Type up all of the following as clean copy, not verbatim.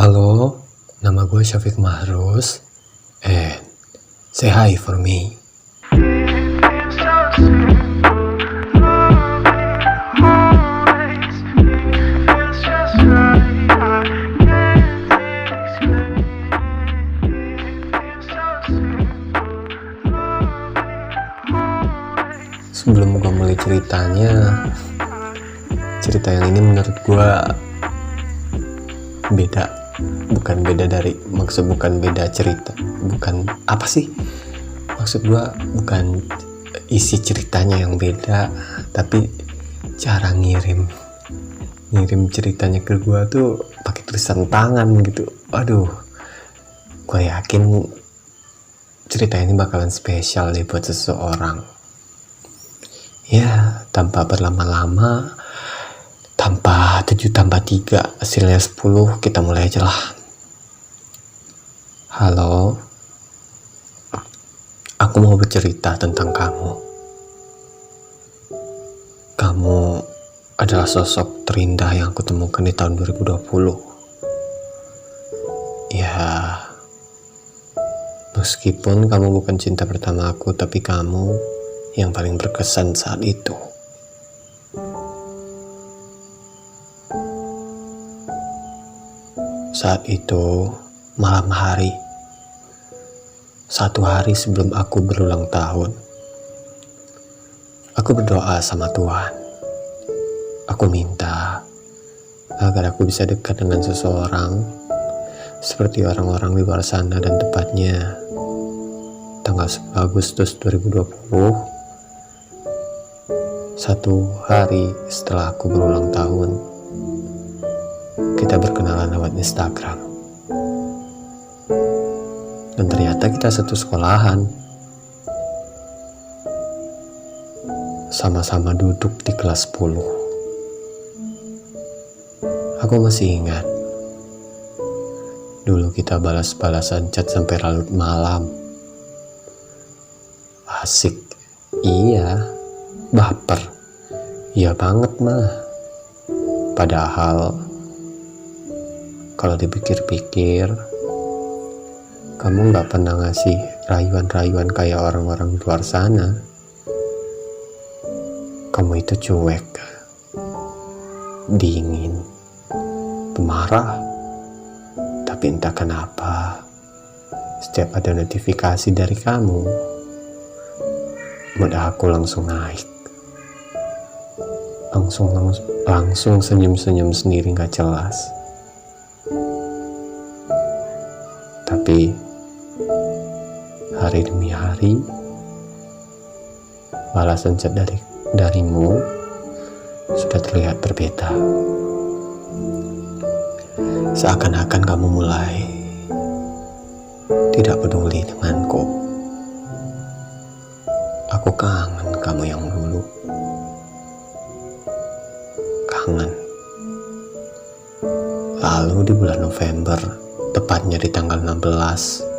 Halo, nama gue Syafiq Mahrus, and say hi for me. Sebelum gue mulai ceritanya, cerita yang ini menurut gue beda. Bukan beda cerita, bukan apa sih maksud gua, bukan isi ceritanya yang beda, tapi cara ngirim ceritanya ke gua tuh pakai tulisan tangan gitu. Aduh, gua yakin cerita ini bakalan spesial deh buat seseorang. Ya, tanpa berlama-lama, tanpa 7 tambah 3 hasilnya 10, kita mulai aja lah. Halo, aku mau bercerita tentang kamu. Kamu adalah sosok terindah yang aku temukan di tahun 2020. Ya, meskipun kamu bukan cinta pertama aku, tapi kamu yang paling berkesan saat itu. Saat itu malam hari, 1 hari sebelum aku berulang tahun, aku berdoa sama Tuhan. Aku minta agar aku bisa dekat dengan seseorang seperti orang-orang di luar sana, dan tepatnya tanggal 10 Agustus 2020, 1 hari setelah aku berulang tahun, kita berkenalan lewat Instagram. Dan ternyata kita satu sekolahan, sama-sama duduk di kelas 10. Aku masih ingat, dulu kita balas-balasan chat sampai larut malam. Asik, iya, baper, iya banget mah. Padahal kalau dipikir-pikir, kamu gak pernah ngasih rayuan-rayuan kayak orang-orang di luar sana. Kamu itu cuek, dingin, pemarah. Tapi entah kenapa, setiap ada notifikasi dari kamu, mood aku langsung naik. Langsung senyum-senyum sendiri gak jelas. Tapi hari demi hari, balasan chat darimu sudah terlihat berbeda. Seakan-akan kamu mulai tidak peduli denganku. Aku kangen kamu yang dulu. Kangen. Lalu di bulan November, tepatnya di tanggal 16,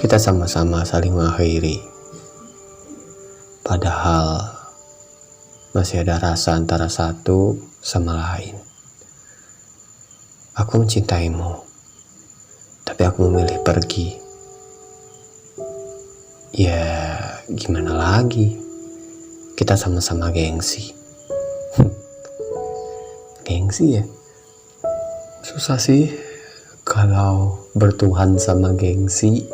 kita sama-sama saling mengakhiri. Padahal masih ada rasa antara satu sama lain. Aku mencintaimu, tapi aku memilih pergi. Ya, gimana lagi? Kita sama-sama gengsi. Gengsi ya? Susah sih kalau bertuhan sama gengsi.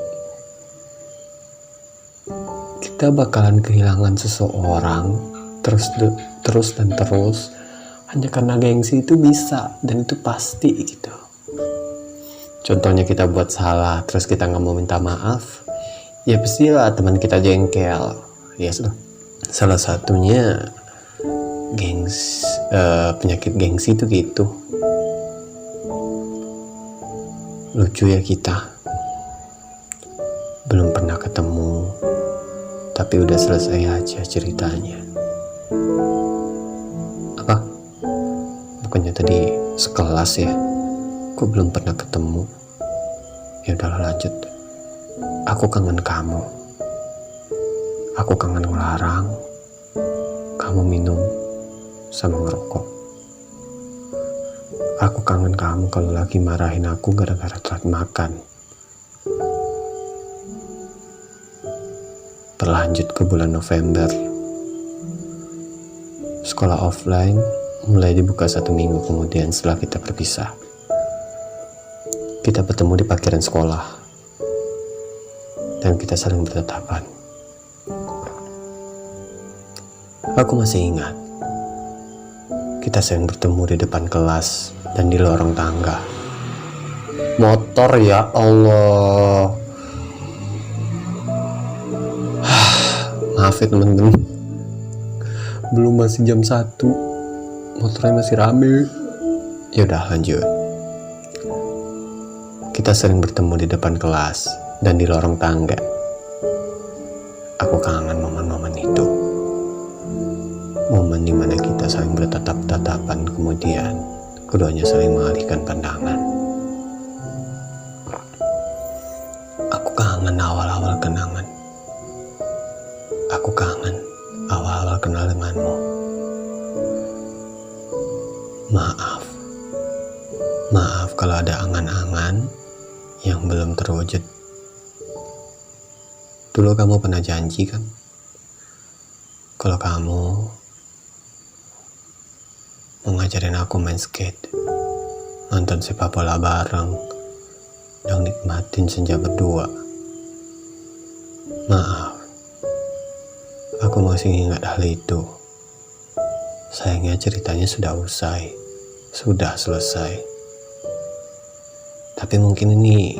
Kita bakalan kehilangan seseorang terus hanya karena gengsi. Itu bisa, dan itu pasti gitu. Contohnya kita buat salah terus kita nggak mau minta maaf, ya pastilah teman kita jengkel. Ya, salah satunya penyakit gengsi itu gitu. Lucu ya, kita belum pernah ketemu, tapi udah selesai aja ceritanya. Apa? Bukannya tadi sekelas ya? Kok belum pernah ketemu? Ya udahlah, lanjut. Aku kangen kamu. Aku kangen ngelarang kamu minum sama ngerokok. Aku kangen kamu kalau lagi marahin aku gara-gara telat makan. Berlanjut ke bulan November. Sekolah offline mulai dibuka 1 minggu kemudian setelah kita berpisah. Kita bertemu di parkiran sekolah. Dan kita saling bertatapan. Aku masih ingat. Kita sering bertemu di depan kelas dan di lorong tangga. Motor, ya Allah. Maaf ya teman-teman. Belum, masih jam 1. Motornya masih rame. Ya udah, lanjut. Kita sering bertemu di depan kelas dan di lorong tangga. Aku kangen momen-momen itu. Momen dimana kita saling bertatap-tatapan, kemudian keduanya saling mengalihkan pandangan. Aku kangen awal-awal kenangan. Aku kangen awal-awal kenal denganmu. Maaf kalau ada angan-angan yang belum terwujud. Dulu kamu pernah janji kan, kalau kamu mau ngajarin aku main skate, nonton sepak bola bareng, dan nikmatin senja berdua. Maaf, aku masih ingat hal itu. Sayangnya ceritanya sudah usai, sudah selesai. Tapi mungkin ini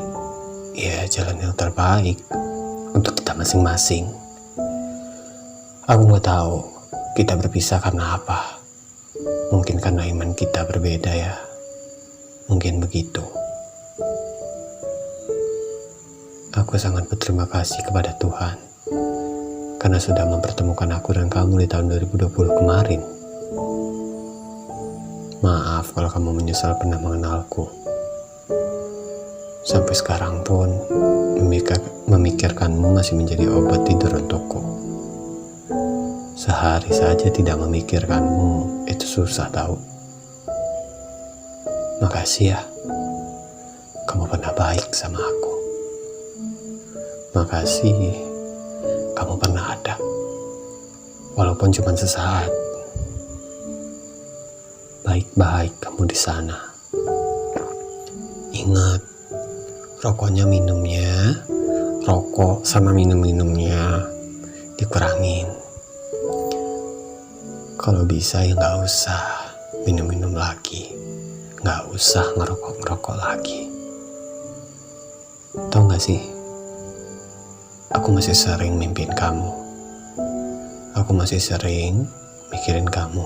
ya jalan yang terbaik untuk kita masing-masing. Aku nggak tahu kita berpisah karena apa. Mungkin karena iman kita berbeda ya. Mungkin begitu. Aku sangat berterima kasih kepada Tuhan karena sudah mempertemukan aku dan kamu di tahun 2020 kemarin. Maaf kalau kamu menyesal pernah mengenalku. Sampai sekarang pun memikirkanmu masih menjadi obat tidur untukku. Sehari saja tidak memikirkanmu itu susah tahu. Makasih ya, kamu pernah baik sama aku. Makasih kamu pernah ada, walaupun cuma sesaat. Baik-baik kamu di sana. Ingat, rokoknya minumnya, rokok sama minum-minumnya dikurangin. Kalau bisa ya gak usah minum-minum lagi, gak usah ngerokok-ngerokok lagi. Tahu gak sih, aku masih sering mimpin kamu. Aku masih sering mikirin kamu.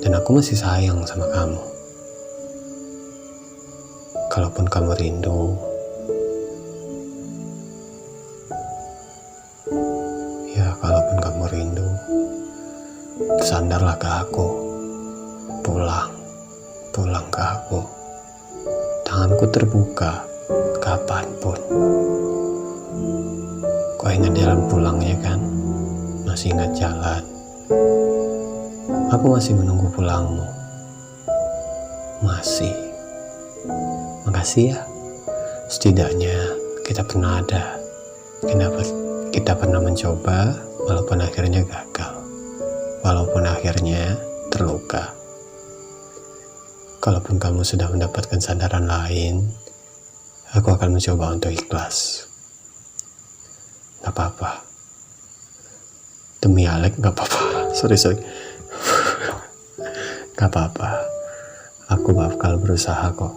Dan aku masih sayang sama kamu. Kalaupun kamu rindu, ya kalaupun kamu rindu, bersandarlah ke aku. Pulang ke aku. Tanganku terbuka kapanpun. Kau ingat jalan pulangnya kan? Masih ingat jalan? Aku masih menunggu pulangmu. Masih. Makasih ya. Setidaknya kita pernah ada. Kita pernah mencoba walaupun akhirnya gagal. Walaupun akhirnya terluka. Kalaupun kamu sudah mendapatkan sandaran lain, aku akan mencoba untuk ikhlas. Gak apa-apa. Demi Alek gak apa-apa. Sorry. Gak apa-apa. Aku bakal berusaha kok.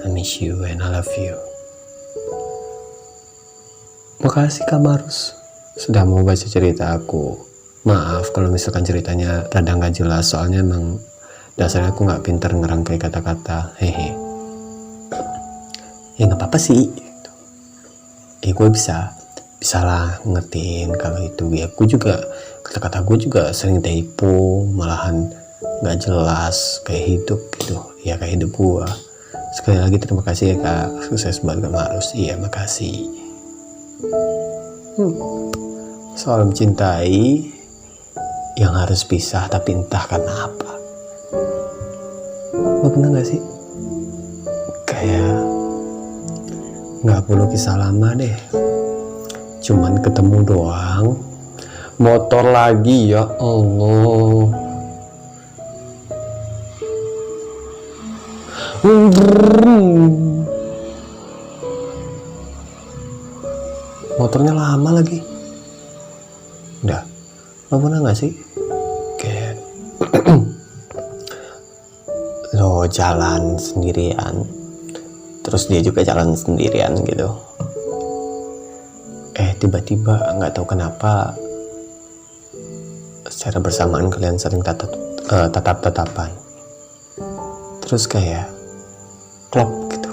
I miss you and I love you. Makasih Kak Marus sudah mau baca cerita aku. Maaf kalau misalkan ceritanya rada gak jelas, soalnya emang dasarnya aku gak pinter ngerangkai kata-kata. Hehe. Ya gak apa-apa sih. Gue bisa lah ngertiin kalau itu. Ya aku juga, kata-kata gue juga sering typo, malahan gak jelas kayak hidup gitu. Ya kayak hidup gue. Sekali lagi terima kasih ya Kak. Sukses buat Kak Marus. Iya makasih. Soal mencintai yang harus pisah tapi entah karena apa. pernah gak sih kayak nggak perlu kisah lama deh, cuman ketemu doang, motor lagi, ya Allah, motornya lama lagi. Udah, lo pernah gak sih kayak lo jalan sendirian, terus dia juga jalan sendirian gitu, tiba-tiba nggak tahu kenapa secara bersamaan kalian sering tatap-tatapan, terus kayak klop gitu,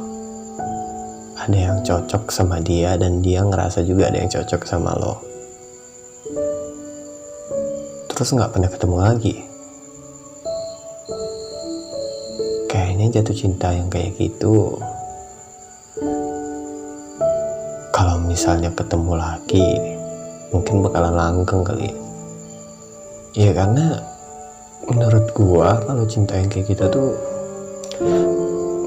ada yang cocok sama dia dan dia ngerasa juga ada yang cocok sama lo, terus nggak pernah ketemu lagi. Kayaknya jatuh cinta yang kayak gitu, kalau misalnya ketemu lagi mungkin bakalan langgeng kali ya. Karena menurut gua kalau cinta yang kayak gitu tuh,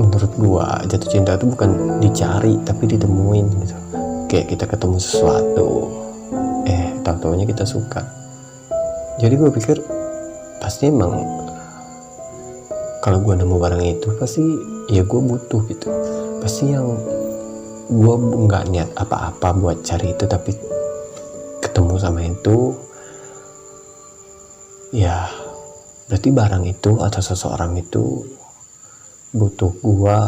menurut gua jatuh cinta tuh bukan dicari tapi ditemuin gitu. Kayak kita ketemu sesuatu, tahu-taunya kita suka. Jadi gua pikir pasti emang kalau gue nemu barang itu pasti ya gue butuh gitu, pasti yang gue nggak niat apa-apa buat cari itu, tapi ketemu sama itu ya berarti barang itu atau seseorang itu butuh gue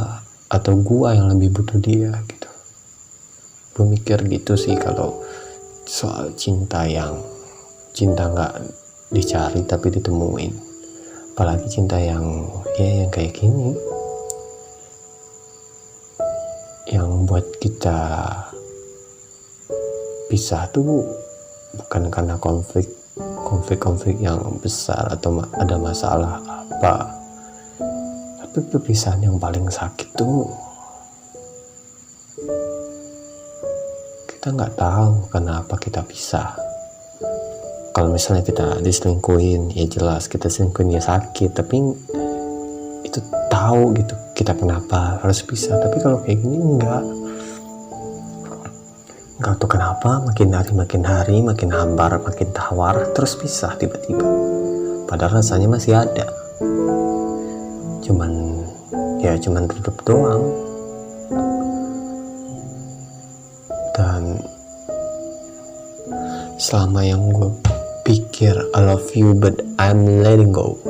atau gue yang lebih butuh dia gitu. Gue mikir gitu sih kalau soal cinta nggak dicari tapi ditemuin. Apalagi cinta yang kayak gini, yang buat kita pisah tuh bukan karena konflik yang besar atau ada masalah apa, tapi perpisahan yang paling sakit tuh kita nggak tahu kenapa kita pisah. Kalau misalnya kita diselingkuhin, ya jelas kita selingkuhin ya sakit, tapi itu tahu gitu kita kenapa harus pisah. Tapi kalau kayak gini enggak tahu kenapa makin hari makin hambar, makin tawar, terus pisah tiba-tiba. Padahal rasanya masih ada, cuman tutup doang. Dan selama yang gue pikir I love you but I'm letting go,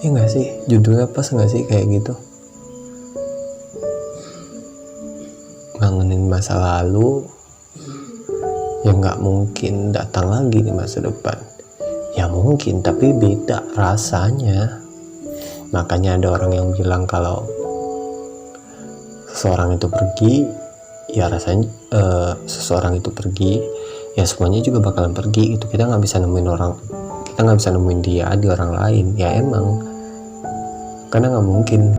ya gak sih, judulnya pas gak sih kayak gitu, ngangenin masa lalu yang gak mungkin datang lagi di masa depan. Ya mungkin, tapi beda rasanya. Makanya ada orang yang bilang kalau seseorang itu pergi, ya rasanya seseorang itu pergi, ya semuanya juga bakalan pergi gitu. Kita nggak bisa nemuin dia di orang lain, ya emang karena nggak mungkin